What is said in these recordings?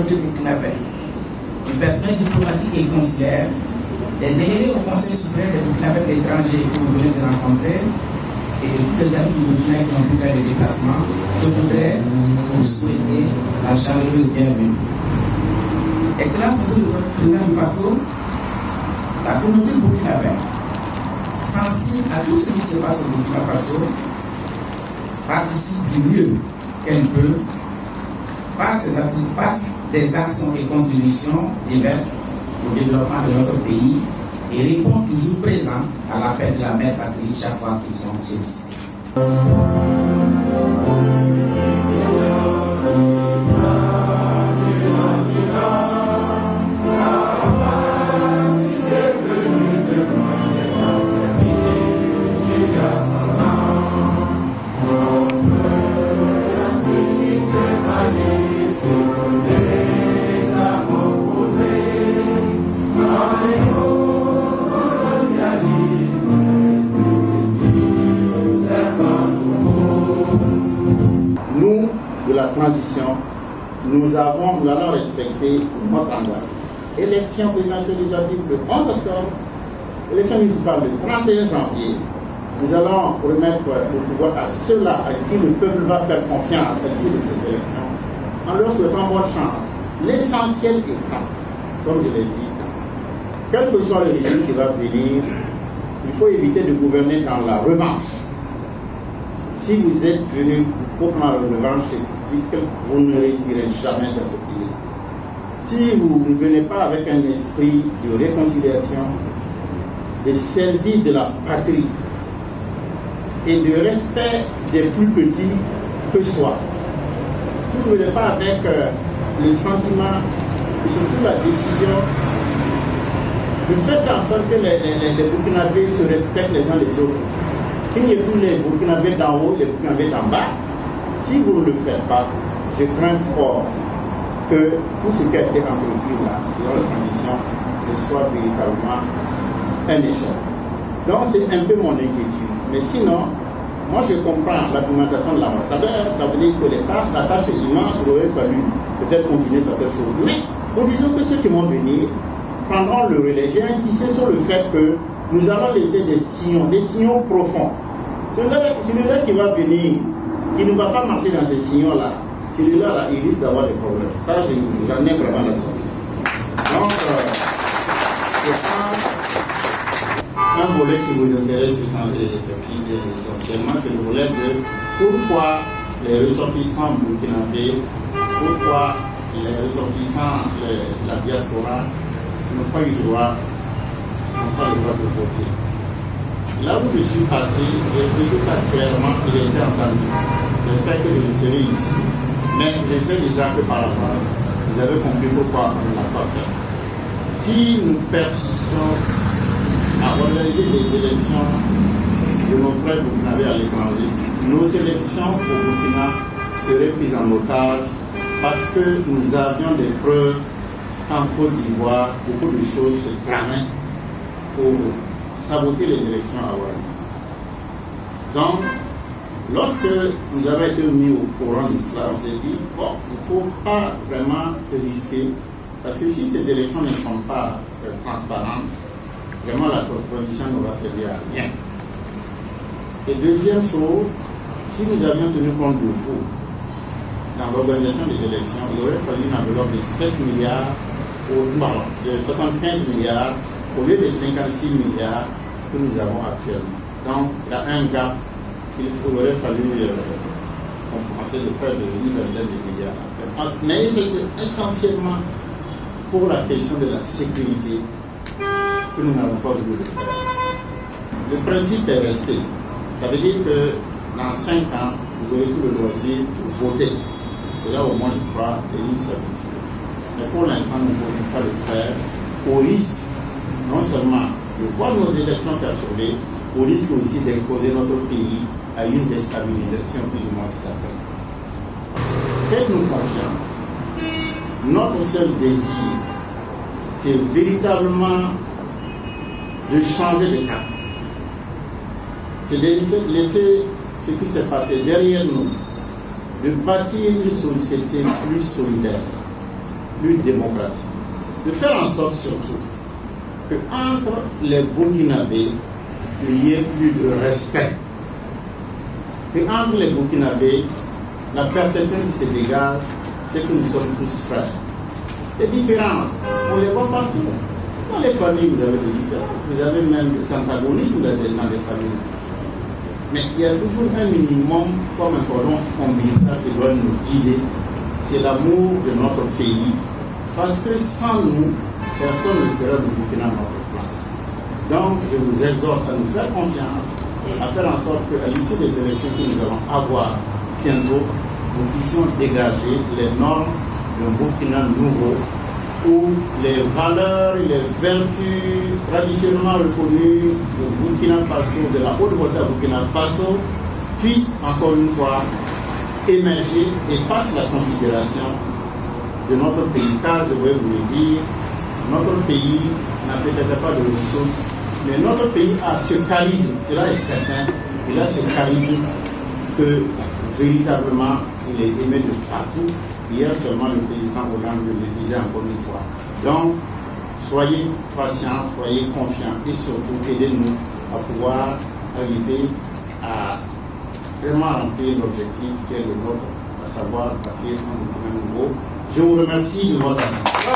communauté burkinabé, du personnel diplomatique et consulaire, des délégués au Conseil suprême des Burkinabés étrangers que vous venez de rencontrer et de tous les amis du Burkina qui ont pu faire des déplacements, je voudrais vous souhaiter la chaleureuse bienvenue. Excellence, Monsieur le Président du Faso, la communauté burkinabé, sensible à tout ce qui se passe au Burkina Faso, participe du mieux qu'elle peut par des actions et contributions diverses au développement de notre pays et répond toujours présent à l'appel de la mère patrie chaque fois qu'ils sont sollicités. Transition, nous allons respecter notre engagement. Élection présidentielle législative le 11 octobre, élection municipale le 31 janvier. Nous allons remettre le pouvoir à ceux-là à qui le peuple va faire confiance à l'issue de ces élections, en leur souhaitant bonne chance. L'essentiel étant, comme je l'ai dit, quel que soit le régime qui va venir, il faut éviter de gouverner dans la revanche. Si vous êtes venu pour prendre la revanche, vous ne réussirez jamais dans ce pays. Si vous ne venez pas avec un esprit de réconciliation, de service de la patrie et de respect des plus petits que soi, si vous ne venez pas avec le sentiment et surtout la décision de faire en sorte que les Burkinabés se respectent les uns les autres, qu'il n'y ait plus les Burkinabés d'en haut, les Burkinabés d'en bas. Si vous ne le faites pas, je crains fort que tout ce qui a été entrepris là, dans la transition, ne soit véritablement un échec. Donc c'est un peu mon inquiétude. Mais sinon, moi je comprends l'argumentation de l'ambassadeur, ça veut dire que la tâche est immense, il aurait fallu peut-être continuer certaines choses. Mais disons que ceux qui vont venir prendront le relais. J'ai insisté sur le fait que nous allons laisser des sillons profonds. Celui-là qui va venir, qui ne va pas marcher dans ces sillons-là, celui-là, il risque d'avoir des problèmes. Ça, j'en ai vraiment la certitude. Donc, je pense un volet qui vous intéresse essentiellement, c'est le volet de pourquoi les ressortissants burkinabés, pourquoi les ressortissants de la diaspora n'ont pas eu le droit de voter. Là où je suis passé, j'ai expliqué ça clairement, il a été entendu. J'espère que je le serai ici. Mais je sais déjà que par avance, vous avez compris pourquoi on ne l'a pas fait. Si nous persistons à organiser des élections de nos frères burkinabés à l'étranger, nos élections au Burkina seraient prises en otage parce que nous avions des preuves qu'en Côte d'Ivoire, beaucoup de choses se tramaient pour saboter les élections à Ouagadougou. Donc, lorsque nous avons été mis au courant de cela, on s'est dit, bon, il ne faut pas vraiment risquer, parce que si ces élections ne sont pas transparentes, vraiment la proposition ne va servir à rien. Et deuxième chose, si nous avions tenu compte de vous dans l'organisation des élections, il aurait fallu une enveloppe de 7 milliards, de 75 milliards, au lieu des 56 milliards que nous avons actuellement. Donc, il y a un gap qu'il aurait fallu compenser de près de 1 vingtaine de milliards. Mais c'est essentiellement pour la question de la sécurité que nous n'avons pas voulu le faire. Le principe est resté. Ça veut dire que dans 5 ans, vous aurez tout le loisir de voter. Et là, au moins, je crois, c'est une certitude. Mais pour l'instant, nous ne pouvons pas le faire au risque non seulement de voir nos élections perturbées, au risque aussi d'exposer notre pays à une déstabilisation plus ou moins certaine. Faites-nous confiance. Notre seul désir, c'est véritablement de changer de cap. C'est de laisser ce qui s'est passé derrière nous, de bâtir une société plus solidaire, plus démocratique, de faire en sorte surtout que entre les Burkinabés, il y ait plus de respect. Que entre les Burkinabés, la perception qui se dégage, c'est que nous sommes tous frères. Les différences, on les voit partout. Dans les familles, vous avez des différences, vous avez même des antagonismes dans les familles. Mais il y a toujours un minimum, comme un cordon ombilical qui doit nous guider. C'est l'amour de notre pays. Parce que sans nous, personne ne fera du Burkina notre place. Donc, je vous exhorte à nous faire confiance, à faire en sorte qu'à l'issue des élections que nous allons avoir bientôt, nous puissions dégager les normes d'un Burkina nouveau, où les valeurs et les vertus traditionnellement reconnues du Burkina Faso, de la Haute-Volta Burkina Faso, puissent encore une fois émerger et fassent la considération de notre pays. Car je vais vous le dire, notre pays n'a peut-être pas de ressources, mais notre pays a ce charisme, cela est certain, il a ce charisme que véritablement il est aimé de partout. Hier seulement le président Hollande le disait encore une fois. Donc, soyez patients, soyez confiants et surtout aidez-nous à pouvoir arriver à vraiment remplir l'objectif qui est le nôtre, à savoir bâtir un document nouveau. Je vous remercie de votre attention.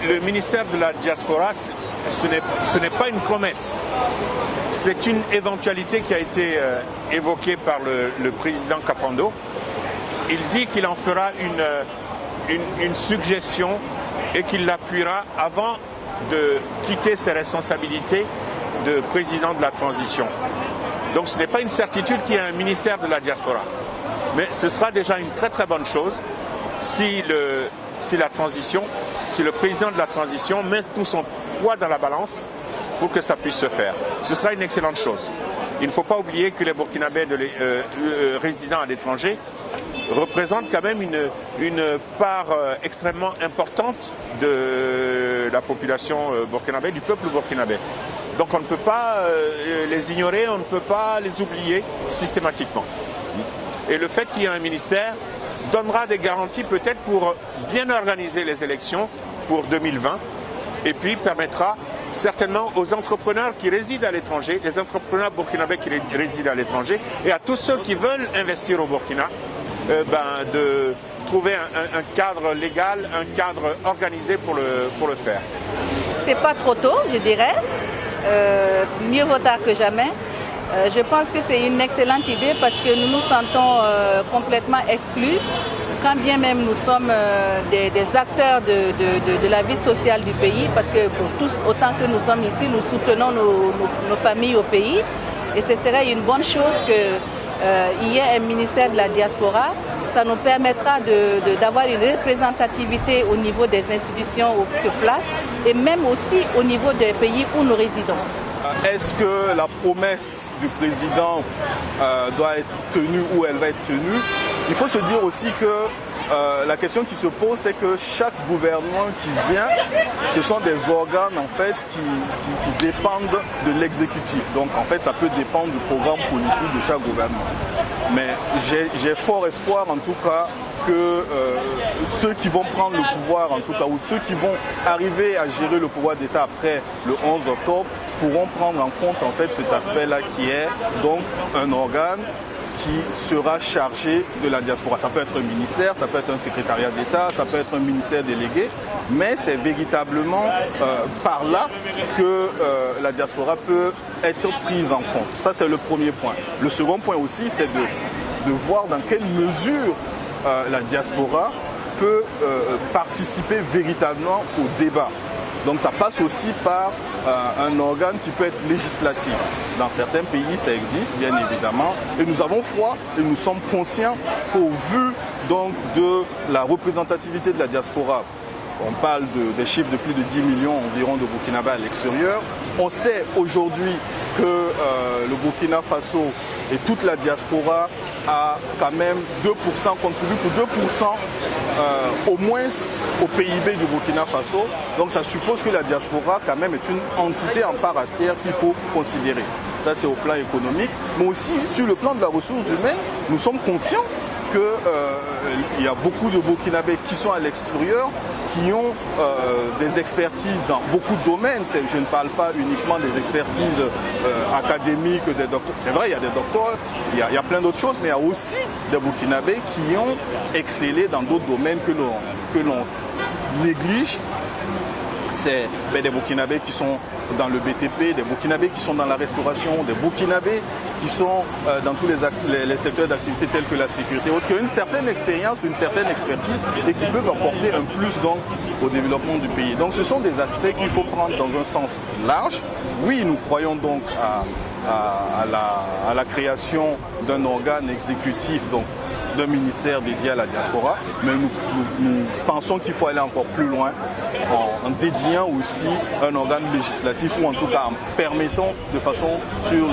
Le ministère de la diaspora, ce n'est pas une promesse, c'est une éventualité qui a été évoquée par le président Kafando. Il dit qu'il en fera une suggestion et qu'il l'appuiera avant de quitter ses responsabilités de président de la transition. Donc ce n'est pas une certitude qu'il y ait un ministère de la diaspora, mais ce sera déjà une très très bonne chose si le président de la transition met tout son poids dans la balance pour que ça puisse se faire. Ce sera une excellente chose. Il ne faut pas oublier que les Burkinabés résidant à l'étranger représentent quand même une part extrêmement importante de la population burkinabé, du peuple burkinabé. Donc on ne peut pas les ignorer, on ne peut pas les oublier systématiquement. Et le fait qu'il y ait un ministère donnera des garanties peut-être pour bien organiser les élections pour 2020 et puis permettra certainement aux entrepreneurs qui résident à l'étranger, les entrepreneurs burkinabés qui résident à l'étranger et à tous ceux qui veulent investir au Burkina de trouver un cadre légal, un cadre organisé pour le faire. C'est pas trop tôt, je dirais. Mieux vaut tard que jamais. Je pense que c'est une excellente idée parce que nous nous sentons complètement exclus, quand bien même nous sommes des acteurs de la vie sociale du pays, parce que pour tous, autant que nous sommes ici, nous soutenons nos familles au pays. Et ce serait une bonne chose qu'il y ait un ministère de la diaspora. Ça nous permettra d'avoir une représentativité au niveau des institutions sur place et même aussi au niveau des pays où nous résidons. Est-ce que la promesse du président doit être tenue ou elle va être tenue? Il faut se dire aussi que la question qui se pose, c'est que chaque gouvernement qui vient, ce sont des organes en fait qui dépendent de l'exécutif. Donc en fait, ça peut dépendre du programme politique de chaque gouvernement. Mais j'ai fort espoir en tout cas que ceux qui vont prendre le pouvoir en tout cas, ou ceux qui vont arriver à gérer le pouvoir d'État après le 11 octobre, pourront prendre en compte en fait cet aspect-là qui est donc un organe qui sera chargé de la diaspora. Ça peut être un ministère, ça peut être un secrétariat d'État, ça peut être un ministère délégué, mais c'est véritablement par là que la diaspora peut être prise en compte. Ça, c'est le premier point. Le second point aussi, c'est de voir dans quelle mesure la diaspora peut participer véritablement au débat. Donc ça passe aussi par un organe qui peut être législatif. Dans certains pays, ça existe, bien évidemment. Et nous avons foi et nous sommes conscients qu'au vu donc, de la représentativité de la diaspora, on parle des chiffres de plus de 10 millions environ de Burkinabés à l'extérieur. On sait aujourd'hui que le Burkina Faso et toute la diaspora a quand même 2%, contribue pour 2% au moins au PIB du Burkina Faso. Donc ça suppose que la diaspora quand même est une entité en part entière qu'il faut considérer. Ça c'est au plan économique, mais aussi sur le plan de la ressource humaine, nous sommes conscients qu'il y a beaucoup de Burkinabés qui sont à l'extérieur, qui ont des expertises dans beaucoup de domaines. Je ne parle pas uniquement des expertises académiques, des docteurs. C'est vrai, il y a des docteurs, il y a plein d'autres choses, mais il y a aussi des Burkinabés qui ont excellé dans d'autres domaines que l'on néglige. C'est des Burkinabés qui sont dans le BTP, des Burkinabés qui sont dans la restauration, des Burkinabés qui sont dans tous les secteurs d'activité tels que la sécurité, autres, qui ont une certaine expérience, une certaine expertise et qui peuvent apporter un plus donc au développement du pays. Donc ce sont des aspects qu'il faut prendre dans un sens large. Oui, nous croyons donc à la création d'un organe exécutif, donc d'un ministère dédié à la diaspora, mais nous pensons qu'il faut aller encore plus loin en dédiant aussi un organe législatif ou en tout cas en permettant de façon sur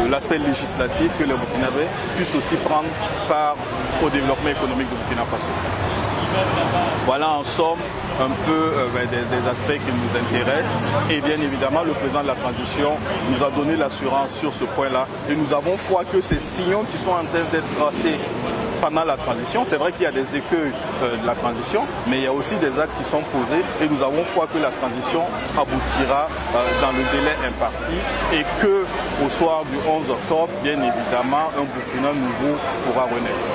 l'aspect législatif que les Burkinabés puissent aussi prendre part au développement économique du Burkina Faso. Voilà en somme un peu des aspects qui nous intéressent et bien évidemment le président de la transition nous a donné l'assurance sur ce point-là et nous avons foi que ces sillons qui sont en train d'être tracés pendant la transition, c'est vrai qu'il y a des écueils de la transition, mais il y a aussi des actes qui sont posés et nous avons foi que la transition aboutira dans le délai imparti et que au soir du 11 octobre, bien évidemment, un Burkina nouveau pourra renaître.